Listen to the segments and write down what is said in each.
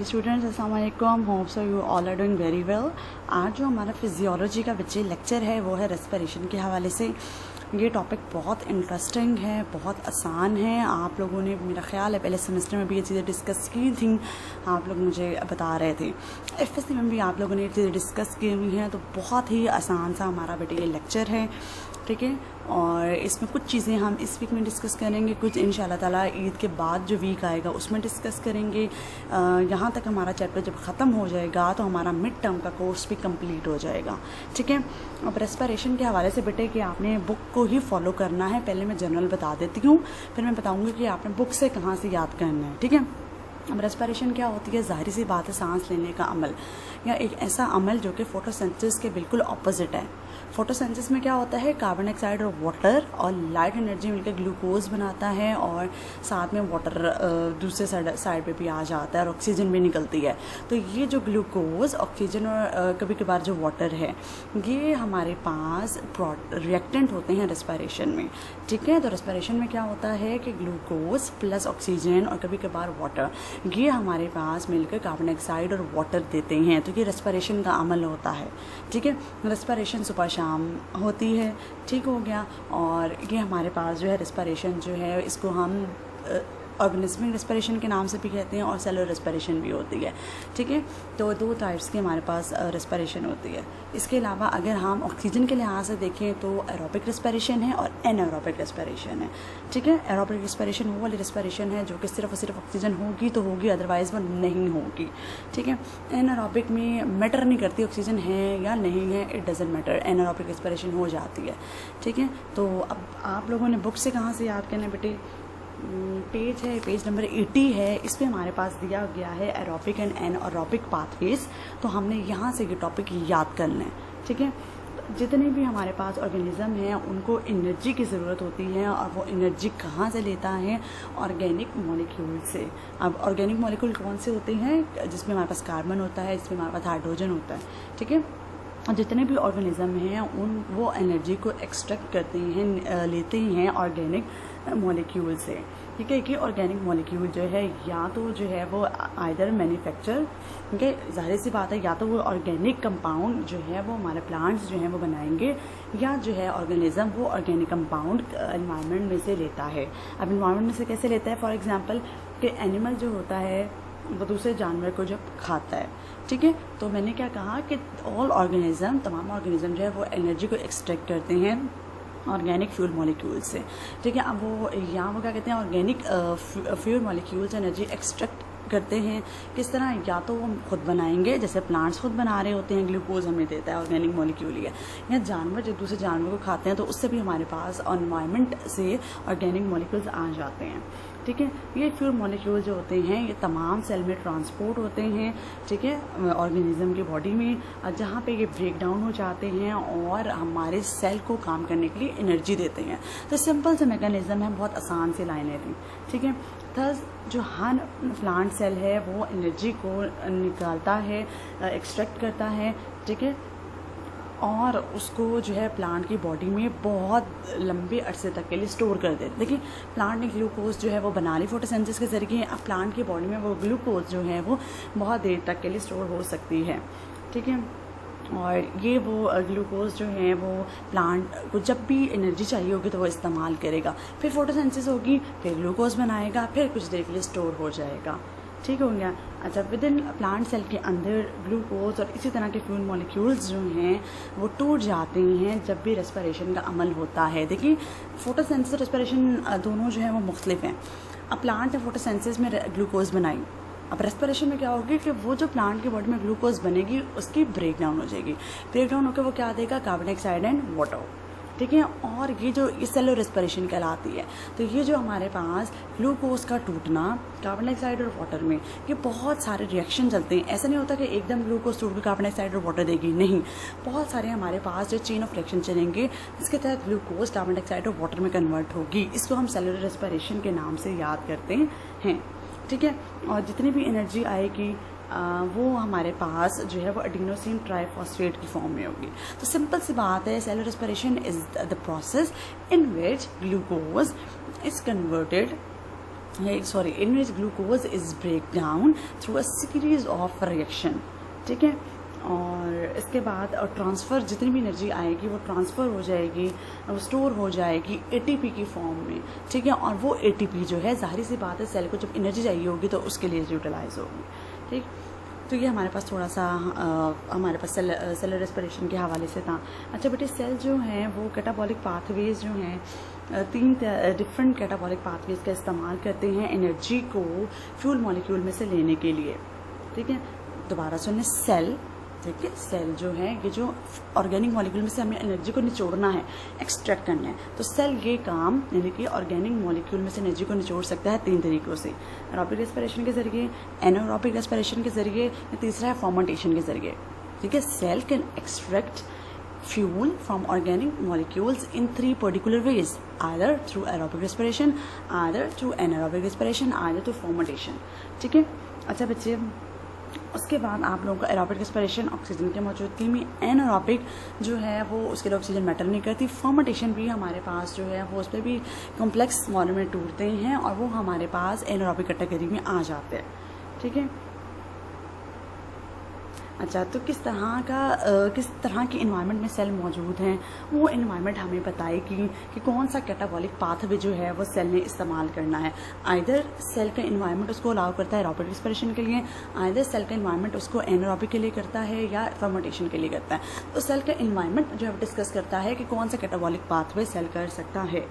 Dear students, अस्सलाम वालेकुम। Hope so you all are doing very well. आज जो हमारा फिजियोलॉजी का बच्चे लेक्चर है वो है रेस्पिरेशन के हवाले से। ये टॉपिक बहुत इंटरेस्टिंग है, बहुत आसान है। आप लोगों ने, मेरा ख्याल है, पहले सेमेस्टर में भी ये चीज़ें डिस्कस की थी, आप लोग मुझे बता रहे थे। एफएससी में भी आप लोगों ने ये चीज़ें डिस्कस की हुई हैं। तो बहुत ही आसान सा हमारा बेटे ये लेक्चर है, ठीक है। और इसमें कुछ चीज़ें हम इस वीक में डिस्कस करेंगे, कुछ इंशाल्लाह ताला ईद के बाद जो वीक आएगा उसमें डिस्कस करेंगे। यहाँ तक हमारा चैप्टर जब ख़त्म हो जाएगा तो हमारा मिड टर्म का कोर्स भी कंप्लीट हो जाएगा, ठीक है। अब रेस्पिरेशन के हवाले से बेटे कि आपने बुक को ही फॉलो करना है। पहले मैं जनरल बता देती हूँ, फिर मैं बताऊँगी कि आपने बुक से कहाँ से याद करना है, ठीक है। अब रेस्पिरेशन क्या होती है? ज़ाहिर सी बात है, सांस लेने का अमल, या एक ऐसा अमल जो कि फोटोसिंथेसिस के बिल्कुल ऑपोजिट है। फोटोसिंथेसिस में क्या होता है? कार्बन डाइऑक्साइड और वाटर और लाइट एनर्जी मिलकर ग्लूकोज बनाता है, और साथ में वाटर दूसरे साइड पे भी आ जाता है और ऑक्सीजन भी निकलती है। तो ये जो ग्लूकोज, ऑक्सीजन और कभी कभार जो वाटर है, ये हमारे पास रिएक्टेंट होते हैं रेस्पिरेशन में, ठीक है। तो रेस्पिरेशन में क्या होता है कि ग्लूकोज प्लस ऑक्सीजन और कभी कभार वाटर, ये हमारे पास मिलकर कार्बन डाइऑक्साइड और वाटर देते हैं। तो ये रेस्पिरेशन का अमल होता है, ठीक है। रेस्पिरेशन सुबह शाम होती है, ठीक हो गया। और ये हमारे पास जो है रेस्पिरेशन जो है, इसको हम ऑर्गेनिज्मिक रेस्पिरेशन के नाम से भी कहते हैं और सेलुलर रेस्पिरेशन भी होती है, ठीक है। तो दो टाइप्स की हमारे पास रेस्पिरेशन होती है। इसके अलावा अगर हम ऑक्सीजन के लिहाज से देखें तो एरोबिक रेस्पिरेशन है और एनारोबिक रेस्पिरेशन है, ठीक है। एरोबिक रेस्पिरेशन वो वाली रेस्पिरेशन है जो कि सिर्फ और सिर्फ ऑक्सीजन होगी तो होगी, अदरवाइज वो नहीं होगी, ठीक है। एनारोबिक में मैटर नहीं करती ऑक्सीजन है या नहीं है, it doesn't matter, anaerobic respiration हो जाती है, ठीक है। तो अब आप लोगों ने बुक से कहाँ से याद करना है बेटे? पेज है, पेज नंबर 80 है। इस पे हमारे पास दिया गया है एरोबिक एंड एनारोबिक पाथवेज। तो हमने यहाँ से ये टॉपिक याद करना है, ठीक है। जितने भी हमारे पास ऑर्गेनिज्म हैं उनको एनर्जी की ज़रूरत होती है, और वो एनर्जी कहाँ से लेता है? ऑर्गेनिक मॉलिक्यूल से। अब ऑर्गेनिक मॉलिक्यूल कौन से होते हैं? जिसमें हमारे पास कार्बन होता है, जिसमें हमारे पास हाइड्रोजन होता है, ठीक है। जितने भी ऑर्गेनिज्म हैं वो एनर्जी को एक्सट्रैक्ट करते हैं, लेते हैं ऑर्गेनिक मॉलिक्यूल से, ठीक है। कि ऑर्गेनिक मॉलिक्यूल जो है या तो जो है वो आइदर मैन्युफैक्चर, ठीक है, ज़ाहिर सी बात है, या तो वो ऑर्गेनिक कंपाउंड जो है वो हमारे प्लांट्स जो हैं वो बनाएंगे, या जो है ऑर्गेनिज्म वो ऑर्गेनिक कंपाउंड एनवायरनमेंट में से लेता है। अब एनवायरनमेंट में से कैसे लेता है? फॉर एग्जांपल कि एनिमल जो होता है वो दूसरे जानवर को जब खाता है, ठीक है। तो मैंने क्या कहा कि ऑल ऑर्गेनिज्म, तमाम ऑर्गेनिज्म जो है वो एनर्जी को एक्सट्रैक्ट करते हैं ऑर्गेनिक फ्यूल मॉलिक्यूल से, ठीक है। अब वो यहाँ वो क्या कहते हैं, organic fuel molecules energy extract करते हैं। किस तरह? या तो वो खुद बनाएंगे, जैसे प्लांट्स खुद बना रहे होते हैं, ग्लूकोज हमें देता है ऑर्गेनिक मॉलिक्यूल ही है, या जानवर जब दूसरे जानवर को खाते हैं तो उससे भी हमारे पास एनवायरनमेंट से ऑर्गेनिक मॉलिक्यूल्स आ जाते हैं, ठीक है। ये फ्यूल मॉलिक्यूल जो होते हैं ये तमाम सेल में ट्रांसपोर्ट होते हैं, ठीक है, ऑर्गेनिज्म की बॉडी में, जहाँ पे ये ब्रेक डाउन हो जाते हैं और हमारे सेल को काम करने के लिए एनर्जी देते हैं। तो सिंपल से मैकेनिज्म है, बहुत आसान सी लाइनें थी, ठीक है। थस जो हर प्लांट सेल है वो एनर्जी को निकालता है, एक्सट्रैक्ट करता है, ठीक है, और उसको जो है प्लांट की बॉडी में बहुत लंबे अरसे तक के लिए स्टोर कर देते। देखिए, प्लांट ने ग्लूकोज जो है वो बना ली फोटोसिंथेसिस के जरिए। अब प्लांट की बॉडी में वो ग्लूकोज जो है वो बहुत देर तक के लिए स्टोर हो सकती है, ठीक है। और ये वो ग्लूकोज जो है वो प्लांट को जब भी एनर्जी चाहिए होगी तो वो इस्तेमाल करेगा, फिर फोटोसिंथेसिस होगी, फिर ग्लूकोज बनाएगा, फिर कुछ देर के लिए स्टोर हो जाएगा, ठीक हो गया। अच्छा, विद इन प्लांट सेल के अंदर ग्लूकोज और इसी तरह के फ्यूल मॉलिक्यूल्स जो हैं वो टूट जाते हैं जब भी रेस्पिरेशन का अमल होता है। देखिए, फोटोसिंथेसिस और रेस्पिरेशन दोनों जो है वो मुख्तलिफ हैं। अब प्लांट ने फोटोसिंथेसिस में ग्लूकोज बनाई, अब रेस्पिरेशन में क्या होगी कि वो जो प्लांट की बॉडी में ग्लूकोज बनेगी उसकी ब्रेक डाउन हो जाएगी। ब्रेक डाउन होकर वो क्या देगा? कार्बन डाइऑक्साइड एंड वाटर, ठीक है। और ये जो इस सेलुलर रेस्पिरेशन कहलाती है। तो ये जो हमारे पास ग्लूकोज का टूटना कार्बन डाइऑक्साइड और वाटर में, ये बहुत सारे रिएक्शन चलते हैं। ऐसा नहीं होता कि एकदम ग्लूकोज टूट कर कार्बन डाइऑक्साइड और वाटर देगी, नहीं। बहुत सारे हमारे पास जो चेन ऑफ रिएक्शन चलेंगे जिसके तहत ग्लूकोज कार्बन डाइऑक्साइड और वाटर में कन्वर्ट होगी। इसको हम सेलुलर रेस्पिरेशन के नाम से याद करते हैं, ठीक है। और जितनी भी एनर्जी आएगी वो हमारे पास जो है वो एडिनोसिन ट्राइफॉस्फेट की फॉर्म में होगी। तो सिंपल सी बात है, cellular respiration is the process in which glucose is converted in which glucose is break down through a series of reaction, ठीक है। और इसके बाद ट्रांसफ़र जितनी भी एनर्जी आएगी वो ट्रांसफ़र हो जाएगी, वो स्टोर हो जाएगी एटीपी की फॉर्म में, ठीक है। और वो एटीपी जो है जाहिर सी बात है सेल को जब एनर्जी चाहिए होगी तो उसके लिए यूटिलाइज होगी, ठीक। तो ये हमारे पास थोड़ा सा हमारे पास सेलर रेस्पिरेशन के हवाले से था। अच्छा बेटे, सेल जो हैं वो कैटाबॉलिक पाथवेज जो हैं 3 डिफरेंट कैटाबॉलिक पाथवेज का इस्तेमाल करते हैं एनर्जी को फ्यूल मॉलिक्यूल में से लेने के लिए, ठीक है। दोबारा सुनने, सेल, ठीक है, सेल जो है ये जो ऑर्गेनिक मॉलिक्यूल में से हमें एनर्जी को निचोड़ना है, एक्सट्रैक्ट करना है, तो सेल ये काम यानी कि ऑर्गेनिक मॉलिक्यूल में से एनर्जी को निचोड़ सकता है 3 तरीक़ों से, एरोबिक रेस्पिरेशन के जरिए, एनारोबिक रेस्पिरेशन के जरिए, या तीसरा है फर्मेंटेशन के जरिए, ठीक है। Cell can extract fuel from organic molecules in 3 particular ways, either through aerobic respiration, either through anaerobic respiration, either through fermentation, ठीक है। अच्छा बच्चे, उसके बाद आप लोगों को एरोबिक रेस्पिरेशन ऑक्सीजन की मौजूदगी में, एनारोबिक जो है वो उसके लिए ऑक्सीजन मैटर नहीं करती, फर्मेंटेशन भी हमारे पास जो है वो उस पर भी कॉम्प्लेक्स मॉलिक्यूल में टूटते हैं और वो हमारे पास एनारोबिक कैटेगरी में आ जाते हैं, ठीक है। अच्छा, तो किस तरह के इन्वायरमेंट में सेल मौजूद हैं, वो इन्वायरमेंट हमें बताएगी कि कौन सा कैटाबॉलिक पाथवे जो है वो सेल ने इस्तेमाल करना है। आइदर सेल का इन्वायरमेंट उसको अलाउ करता है एरोबिक रेस्पिरेशन के लिए, आइदर सेल का इन्वायरमेंट उसको एनारोबिक के लिए करता है या फर्मेंटेशन के लिए करता है। तो सेल का इन्वायरमेंट जो है डिस्कस करता है कि कौन सा कैटाबॉलिक पाथवे सेल कर सकता है।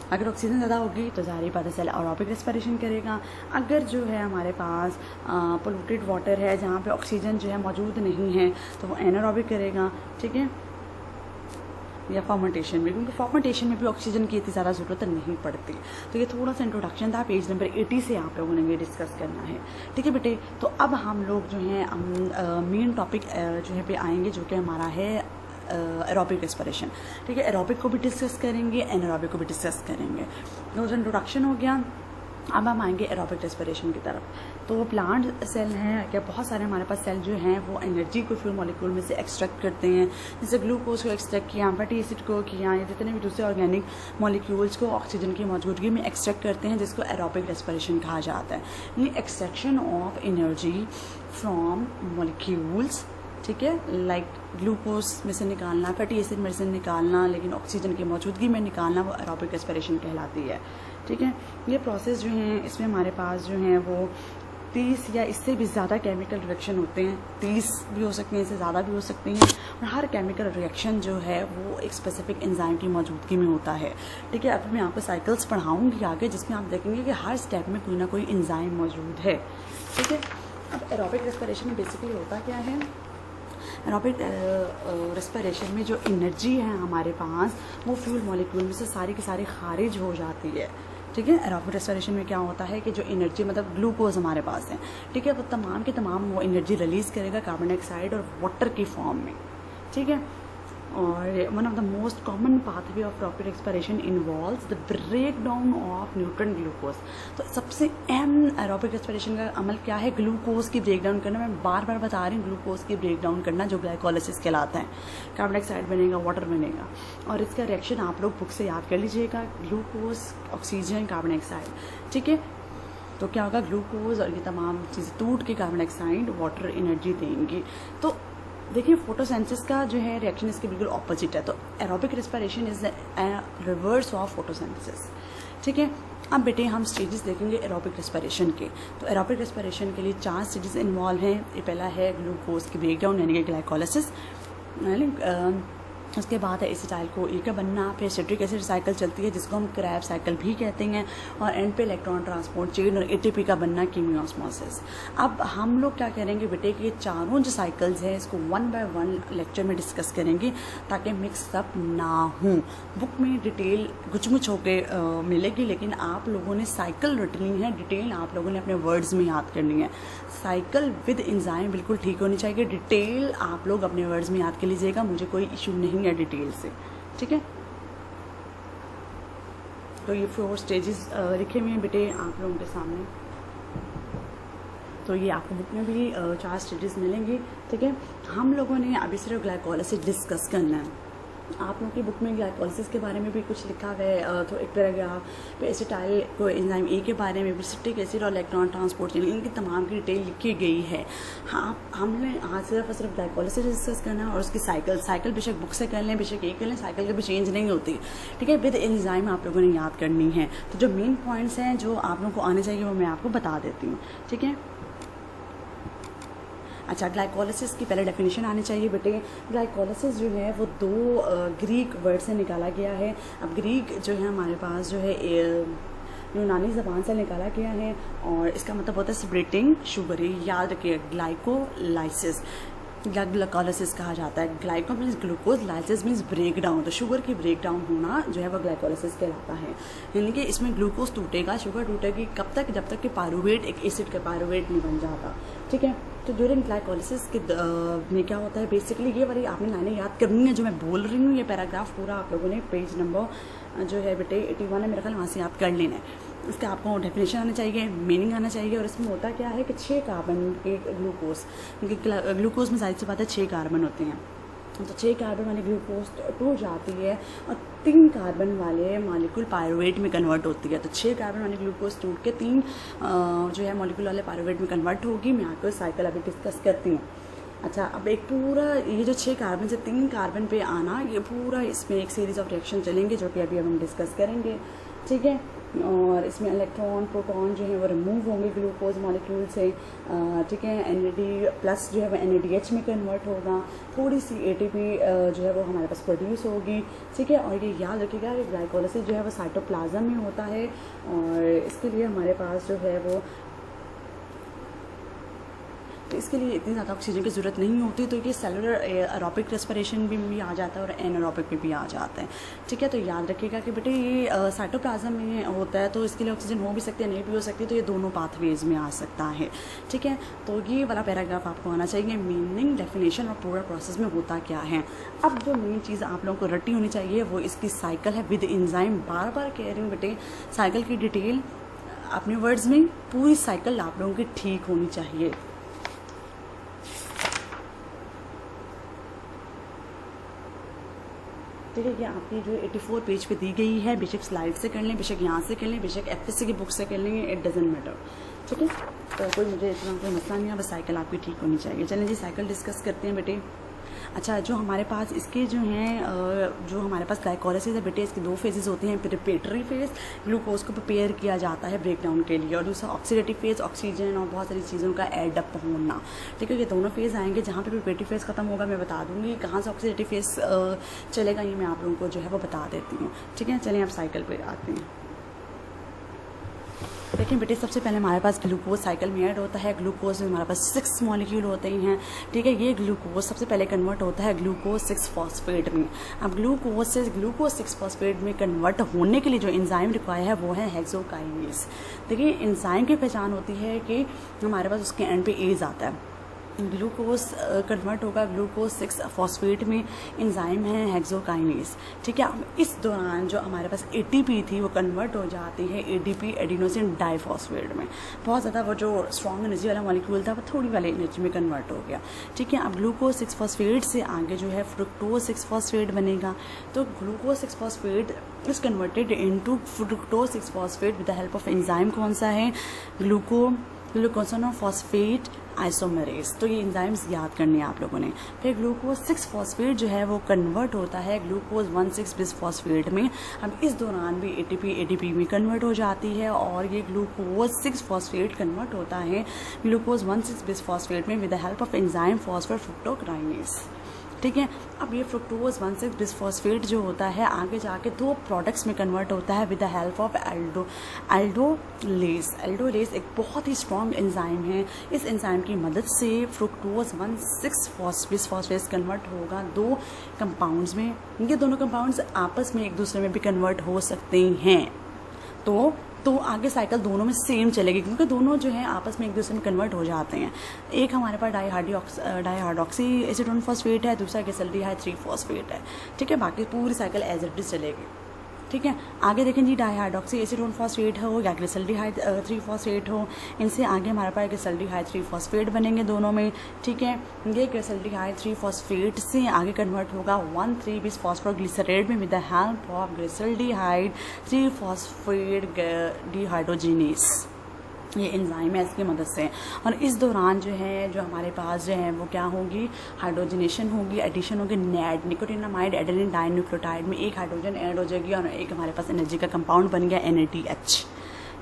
अगर ऑक्सीजन ज़्यादा होगी तो ज़ाहिर बात है सेल एरोबिक रेस्पिरेशन करेगा। अगर जो है हमारे पास पोल्यूटेड वाटर है जहाँ पे ऑक्सीजन जो है मौजूद नहीं है तो वो एनारोबिक करेगा, ठीक है। या फर्मेंटेशन में, क्योंकि फर्मेंटेशन में भी ऑक्सीजन की इतनी ज़्यादा ज़रूरत नहीं पड़ती। तो ये थोड़ा सा इंट्रोडक्शन था, पेज नंबर 80 से आप लोगों ने ये डिस्कस करना है, ठीक है बेटे। तो अब हम लोग जो हैं मेन टॉपिक जो है पे आएंगे जो कि हमारा है एरोबिक रेस्पिरेशन, ठीक है। एरोबिक को भी डिस्कस करेंगे, एनारोबिक को भी डिस्कस करेंगे। तो इंट्रोडक्शन हो गया, अब हम आएंगे एरोबिक रेस्पिरेशन की तरफ। तो प्लांट सेल हैं क्या, बहुत सारे हमारे पास सेल जो हैं वो एनर्जी को फ्यूल मॉलिक्यूल में से एक्सट्रैक्ट करते हैं, जैसे ग्लूकोज को एक्सट्रैक्ट किया, फैटी एसिड को किया, या जितने भी दूसरे ऑर्गेनिक मॉलिक्यूल्स को ऑक्सीजन की मौजूदगी में एक्सट्रैक्ट करते हैं, जिसको एरोबिक रेस्पिरेशन कहा जाता है। यानी extraction of energy from molecules, ठीक है, लाइक ग्लूकोज में से निकालना, फैटी एसिड में से निकालना, लेकिन ऑक्सीजन की मौजूदगी में निकालना, वो एरोबिक रेस्पिरेशन कहलाती है, ठीक है। ये प्रोसेस जो है इसमें हमारे पास जो है वो 30 या इससे भी ज़्यादा केमिकल रिएक्शन होते हैं, 30 भी हो सकते हैं, इससे ज़्यादा भी हो सकते हैं। और हर केमिकल रिएक्शन जो है वो एक स्पेसिफिक एंजाइम की मौजूदगी में होता है, ठीक है। अब मैं आपको साइकिल्स पढ़ाऊँगी आगे जिसमें आप देखेंगे कि हर स्टेप में कोई ना कोई एंजाइम मौजूद है, ठीक है। अब एरोबिक रेस्पिरेशन में बेसिकली होता क्या है, एरोबिक रेस्पिरेशन में जो एनर्जी है हमारे पास वो फ्यूल मॉलिक्यूल में से सारी की सारी खारिज हो जाती है, ठीक है। एरोबिक रेस्पिरेशन में क्या होता है कि जो एनर्जी मतलब ग्लूकोज हमारे पास है, ठीक है, वो तमाम के तमाम वो एनर्जी रिलीज़ करेगा कार्बन डाइऑक्साइड और वाटर की फॉर्म में, ठीक है। और one of the most common pathway of aerobic respiration involves the break down of nutrient glucose. तो सबसे अहम एरोबिक रेस्पिरेशन का अमल क्या है, ग्लूकोज की ब्रेक डाउन करना। मैं बार बार बता रही हूँ, ग्लूकोज की ब्रेक डाउन करना जो ग्लाइकोलाइसिस कहलाता है। कार्बन डाइऑक्साइड बनेगा, वाटर बनेगा, और इसका रिएक्शन आप लोग बुक से याद कर लीजिएगा, ग्लूकोज, ऑक्सीजन, कार्बन डाइऑक्साइड, ठीक है। तो क्या होगा, ग्लूकोज और ये तमाम चीज़ें टूट के कार्बन डाइऑक्साइड वाटर एनर्जी देंगी। तो देखिए फोटोसेंसिस का जो है रिएक्शन इसके बिल्कुल ऑपोजिट है। तो aerobic respiration is reverse of photosynthesis, ठीक है। अब बेटे हम स्टेजेस देखेंगे एरोबिक रेस्पिरेशन के। तो एरोबिक रेस्पिरेशन के लिए 4 स्टेजेस इन्वॉल्व हैं। ये पहला है ग्लूकोज की ब्रेकडाउन यानी कि ग्लाइकोलाइसिस, उसके बाद है एसिटाइल को ई का बनना, फिर सिट्रिक एसिड साइकिल चलती है जिसको हम क्रैब साइकिल भी कहते हैं, और एंड पे इलेक्ट्रॉन ट्रांसपोर्ट चेन और एटीपी का बनना कीमियोस्मोसिस। अब हम लोग क्या करेंगे बेटे कि ये चारों जो साइकिल्स हैं इसको 1 बाय 1 लेक्चर में डिस्कस करेंगे ताकि मिक्सअप ना हो। बुक में डिटेल गुचमुच होके मिलेगी, लेकिन आप लोगों ने साइकिल रटनी है, डिटेल आप लोगों ने अपने वर्ड्स में याद करनी है। साइकिल विद एंजाइम बिल्कुल ठीक होनी चाहिए, डिटेल आप लोग अपने वर्ड्स में याद कर लीजिएगा, मुझे कोई इशू नहीं है डिटेल से, ठीक है। तो ये 4 स्टेजेस लिखे हुए हैं बेटे आप लोगों के सामने। तो ये आपको बुक में भी 4 स्टेजेस मिलेंगे, ठीक है। हम लोगों ने अभी सिर्फ ग्लाइकोलाइसिस डिस्कस करना है, आप लोगों की बुक में ग्लाइकोलिसिस के बारे में भी कुछ लिखा हुआ है, तो एक पैराग्राफ पे एसिटाइल को एंजाइम ए के बारे में भी, सिट्रिक एसिड और इलेक्ट्रॉन ट्रांसपोर्ट चेन, इनकी तमाम की डिटेल लिखी गई है। हाँ, हमने आज सिर्फ ग्लाइकोलिसिस डिस्कस करना है और उसकी साइकिल बेशक बुक से कर लें, बेशक एक कर लें, साइकिल कभी चेंज नहीं होती, ठीक है। विद एंजाइम आप लोगों ने याद करनी है। तो जो मेन पॉइंट्स हैं जो आप लोगों को आने चाहिए वो मैं आपको बता देती हूँ, ठीक है। अच्छा, ग्लाइकोलिसिस की पहले डेफिनेशन आनी चाहिए बेटे। ग्लाइकोलिसिस जो है वो 2 ग्रीक वर्ड से निकाला गया है। अब ग्रीक जो है हमारे पास जो है यूनानी ज़बान से निकाला गया है और इसका मतलब होता है सेपरेटिंग शुगर। याद रखिए, ग्लाइकोलाइसिस ग्लाइकोलिसिस कहा जाता है। Glyco means glucose, lysis means break down. तो शुगर की ब्रेक डाउन होना जो है वो ग्लाइकोलिसिस कहलाता है। यानी कि इसमें ग्लूकोज टूटेगा, शुगर टूटेगी, कब तक? जब तक कि पायरुवेट एक एसिड का पायरुवेट नहीं बन जाता, ठीक है। तो ड्यूरिंग ग्लाइकोलिसिस के में क्या होता है, बेसिकली ये वाली आपने लाइनें याद करनी है जो मैं बोल रही हूँ। ये पैराग्राफ पूरा आप लोगों ने पेज नंबर जो है बेटे 81 है मेरा ख्याल, वहाँ से याद कर लेना है। इसका आपको डेफिनेशन आना चाहिए, मीनिंग आना चाहिए। और इसमें होता क्या है कि 6 कार्बन एक ग्लूकोज, क्योंकि ग्लूकोज में जाहिर सी बात है 6 कार्बन होते हैं। तो 6 कार्बन वाली ग्लूकोज टूट जाती है और 3 कार्बन वाले मॉलिक्यूल पायरुवेट में कन्वर्ट होती है। तो 6 कार्बन वाली ग्लूकोज टूट के 3 जो है मॉलिक्यूल वाले पायरुवेट में कन्वर्ट होगी। मैं आपको साइकिल अभी डिस्कस करती हूँ। अच्छा, अब एक पूरा ये जो 6 कार्बन से 3 कार्बन पे आना, ये पूरा इसमें एक सीरीज ऑफ रिएक्शन चलेंगे जो कि अभी हम डिस्कस करेंगे, ठीक है। और इसमें इलेक्ट्रॉन प्रोटॉन जो है वो रिमूव होंगे ग्लूकोज मॉलिक्यूल से, ठीक है। NAD+ जो है वो NADH में कन्वर्ट होगा, थोड़ी सी ATP जो है वो हमारे पास प्रोड्यूस होगी, ठीक है। और ये याद रखिएगा कि ग्लाइकोलिसिस जो है वो साइटोप्लाज्म में होता है और इसके लिए हमारे पास जो है वो तो इसके लिए इतनी ज़्यादा ऑक्सीजन की ज़रूरत नहीं होती। तो ये सेलुलर एरोबिक रेस्पिरेशन भी आ जाता है और एनारोबिक में भी आ जाता है, ठीक है। तो याद रखिएगा कि बेटे ये साइटोप्लाज्म में होता है तो इसके लिए ऑक्सीजन हो भी सकती है, नहीं भी हो सकती, तो ये दोनों पाथवेज में आ सकता है, ठीक है। तो ये वाला पैराग्राफ आपको आना चाहिए, मीनिंग, डेफिनेशन और पूरा प्रोसेस में होता क्या है। अब जो मेन चीज़ आप लोगों को रटी होनी चाहिए वो इसकी साइकिल है विद एंजाइम। बार बार कह रही हूँ बेटे, साइकिल की डिटेल अपने वर्ड्स में, पूरी साइकिल आप लोगों की ठीक होनी चाहिए। ठीक है, ये आपकी जो 84 पेज पे दी गई है, बेशक स्लाइड से कर लें, बेशक यहाँ से कर लें, बेशक FSC की बुक से कर लेंगे, इट डजेंट मैटर, ठीक है। तो कोई मुझे इतना कोई मसला नहीं है, बस साइकिल आपकी ठीक होनी चाहिए। चलें जी, साइकिल डिस्कस करते हैं बेटे। अच्छा, जो हमारे पास इसके जो हैं जो हमारे पास ग्लाइकोलिसिस है बेटे, इसके 2 फेजेस होते हैं। प्रिपरेटरी फेज, ग्लूकोज को प्रिपेयर किया जाता है ब्रेकडाउन के लिए, और दूसरा ऑक्सीडेटिव फेज, ऑक्सीजन और बहुत सारी चीज़ों का एडअप होना, ठीक है। ये दोनों फेज आएंगे। जहाँ पे प्रिपरेटरी फेज खत्म होगा मैं बता दूंगी, कहाँ से ऑक्सीडेटिव फेज चलेगा ये मैं आप लोगों को जो है वो बता देती हूँ, ठीक है। चलिए आप साइकिल पर आते हैं। देखिए बेटे, सबसे पहले हमारे पास ग्लूकोज साइकिल में ऐड होता है। ग्लूकोज में हमारे पास 6 मॉलिक्यूल होते हैं, ठीक है। ये ग्लूकोज सबसे पहले कन्वर्ट होता है ग्लूकोज 6-फॉस्फेट में। अब ग्लूकोज से ग्लूकोज 6-फॉस्फेट में कन्वर्ट होने के लिए जो एंजाइम रिक्वायर है वो है हेक्सोकाइनेज। देखिए, एंजाइम की पहचान होती है कि हमारे पास उसके एंड पे एज आता है। ग्लूकोज कन्वर्ट होगा ग्लूकोज 6-फॉस्फेट में, एंजाइम है हेक्सोकाइनेज, ठीक है। इस दौरान जो हमारे पास ATP थी वो कन्वर्ट हो जाती है ADP, एडिनोसिन डाइफॉस्फेट में। बहुत ज़्यादा वो जो स्ट्रॉन्ग एनर्जी वाला मॉलिक्यूल था वो थोड़ी वाली एनर्जी में कन्वर्ट हो गया, ठीक है। अब ग्लूकोज 6-फॉस्फेट से आगे जो है फ्रुक्टोज 6-फॉस्फेट बनेगा। तो glucose six phosphate is converted into fructose six phosphate with the help of enzyme. कौन सा है? Glucose phosphate isomerase. तो ये एंजाइम्स याद करने हैं आप लोगों ने। फिर ग्लूकोज 6-फॉस्फेट जो है वो कन्वर्ट होता है ग्लूकोज 1,6-बिसफॉस्फेट में। अब इस दौरान भी ATP ADP में कन्वर्ट हो जाती है और ये ग्लूकोज 6-फॉस्फेट कन्वर्ट होता है ग्लूकोज 1,6-बिसफॉस्फेट में with the help of enzyme phosphate fructokinase, ठीक है। अब ये फ्रुक्टोज 1,6-बिसफॉस्फेट जो होता है आगे जाके 2 प्रोडक्ट्स में कन्वर्ट होता है with the help of aldolase. Aldolase एक बहुत ही स्ट्रॉन्ग एंजाइम है। इस एंजाइम की मदद से फ्रुक्टोज 1,6-बिसफॉस्फेट कन्वर्ट होगा 2 कंपाउंड्स में। ये दोनों कंपाउंड्स आपस में एक दूसरे में भी कन्वर्ट हो सकते हैं। तो आगे साइकिल दोनों में सेम चलेगी क्योंकि दोनों जो है आपस में एक दूसरे में कन्वर्ट हो जाते हैं। एक हमारे पास डाईहाइड्रोक्सी एसीटोन फॉस्फेट है, दूसरा गैसल्डिहाइड 3-फॉस्फेट है, ठीक है। बाकी पूरी साइकिल एज इट इज चलेगी। ठीक है। आगे देखें जी, डाईहाइड्रोक्सी एसीटोन फॉस्फेट हो या ग्लिसरल्डिहाइड 3-फॉस्फेट हो, इनसे आगे हमारे पास ग्लिसरल्डिहाइड 3-फॉस्फेट बनेंगे दोनों में, ठीक है। ये ग्लिसरल्डिहाइड 3-फॉस्फेट से आगे कन्वर्ट होगा 1,3-bis फॉस्फोग्लिसरेट में with the help of glyceraldehyde three phosphate dehydrogenase. ये एंजाइम है इसकी मदद से। और इस दौरान जो है जो हमारे पास जो है वो क्या होगी, हाइड्रोजनेशन होगी, एडिशन होगी नेड निकोटिनामाइड एडेनिन डाइन्यूक्लियोटाइड में एक हाइड्रोजन ऐड हो जाएगी और एक हमारे पास एनर्जी का कंपाउंड बन गया NADH,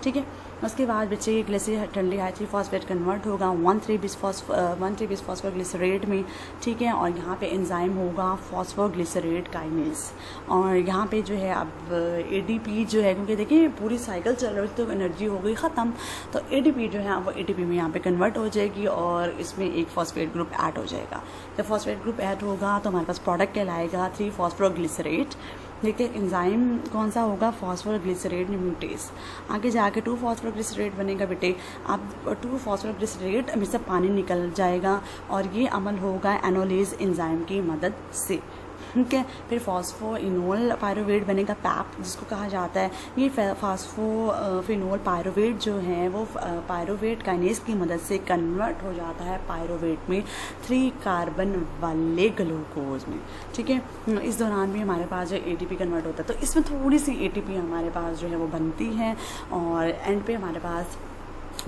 ठीक है। उसके बाद बच्चे ग्लिसरल्डिहाइड 3-फॉस्फेट कन्वर्ट होगा 1,3-bis फॉस्फोग्लिसरेट में, ठीक है। और यहाँ पे एंजाइम होगा फॉस्फोग्लिसरेट काइनेज। और यहाँ पे जो है अब ADP जो है, क्योंकि देखिए पूरी साइकिल चल रही तो एनर्जी हो गई ख़त्म, तो ADP जो है वो ATP में यहाँ पे कन्वर्ट हो जाएगी और इसमें एक फॉस्फेट ग्रुप ऐड हो जाएगा। जब फॉस्फेट ग्रुप ऐड होगा तो हमारे पास प्रोडक्ट कहलाएगा 3-फॉस्फोग्लिसरेट। देखिए एंजाइम कौन सा होगा, फॉस्फोग्लिसरेट न्यूक्लियोटाइड। आगे जाके 2-फॉस्फोग्लिसरेट बनेगा बेटे। अब 2-फॉस्फोग्लिसरेट में से पानी निकल जाएगा और ये अमल होगा एनोलेज एंजाइम की मदद से, ठीक है। फिर फॉस्फोइनोल पायरुवेट बनेगा पैप जिसको कहा जाता है। ये फॉस्फोफिनोल पायरुवेट जो है वो पायरुवेट काइनेज की मदद से कन्वर्ट हो जाता है पायरुवेट में 3 कार्बन वाले ग्लूकोज में, ठीक है। इस दौरान भी हमारे पास जो ATP कन्वर्ट होता है, तो इसमें थोड़ी सी ATP हमारे पास जो है वो बनती है और एंड पे हमारे पास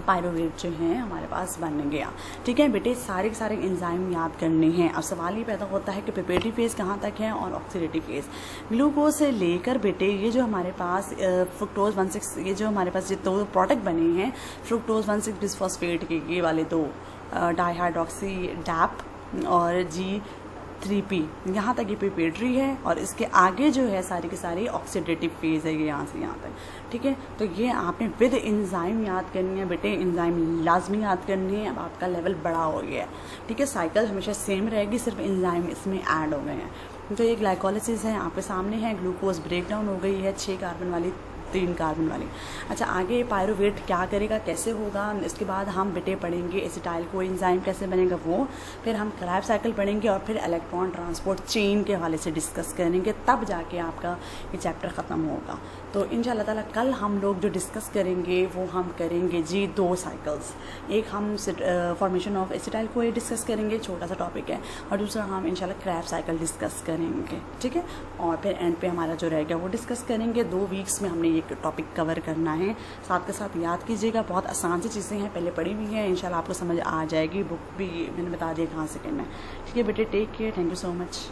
पायरुवेट जो है हमारे पास बन गया, ठीक है बेटे। सारे के सारे एंजाइम याद करने हैं। अब सवाल ये पैदा होता है कि प्रिपरेटरी फेज कहाँ तक है और ऑक्सीडेटिव फेज। ग्लूकोज से लेकर बेटे ये जो हमारे पास फ्रुक्टोज 1,6 ये जो हमारे पास जो 2 प्रोडक्ट बने हैं फ्रुक्टोज 1,6-bis फॉस्फेट के, ये वाले 2 डाईहाइड्रोक्सी डैप और G3P, यहाँ तक ये प्रिपरेटरी है और इसके आगे जो है सारी की सारी ऑक्सीडेटिव फेज है, ये यहाँ से यहाँ तक, ठीक है। तो ये आपने विद एंजाइम याद करनी है बेटे, एंजाइम लाजमी याद करनी है। अब आपका लेवल बड़ा हो गया है, ठीक है। साइकिल हमेशा सेम रहेगी, सिर्फ एंजाइम इसमें ऐड हो गए हैं। तो ये ग्लाइकोलिसिस है आपके सामने है, ग्लूकोज ब्रेकडाउन हो गई है 6 कार्बन वाली 3 कार्बन वाली। अच्छा आगे पायरुवेट क्या करेगा, कैसे होगा, इसके बाद हम बेटे पढ़ेंगे एसिटाइल कोएंजाइम कैसे बनेगा वो, फिर हम क्रेब्स साइकिल पढ़ेंगे और फिर इलेक्ट्रॉन ट्रांसपोर्ट चेन के हवाले से डिस्कस करेंगे, तब जाके आपका ये चैप्टर ख़त्म होगा। तो इंशाअल्लाह ताला कल हम लोग जो डिस्कस करेंगे वो हम करेंगे जी 2 साइकिल्स। एक हम formation of acetyl CoA discuss करेंगे, छोटा सा टॉपिक है, और दूसरा हम इंशाल्लाह क्रेब्स साइकिल डिस्कस करेंगे, ठीक है। और फिर एंड पे हमारा जो रहेगा वो डिस्कस करेंगे। 2 वीक्स में हमने एक टॉपिक कवर करना है। साथ के साथ याद कीजिएगा, बहुत आसान सी चीज़ें हैं, पहले पढ़ी हुई हैं, इंशाल्लाह आपको समझ आ जाएगी। बुक भी मैंने बता दिया कहाँ से करना है, ठीक है बेटे। Take care, thank you so much.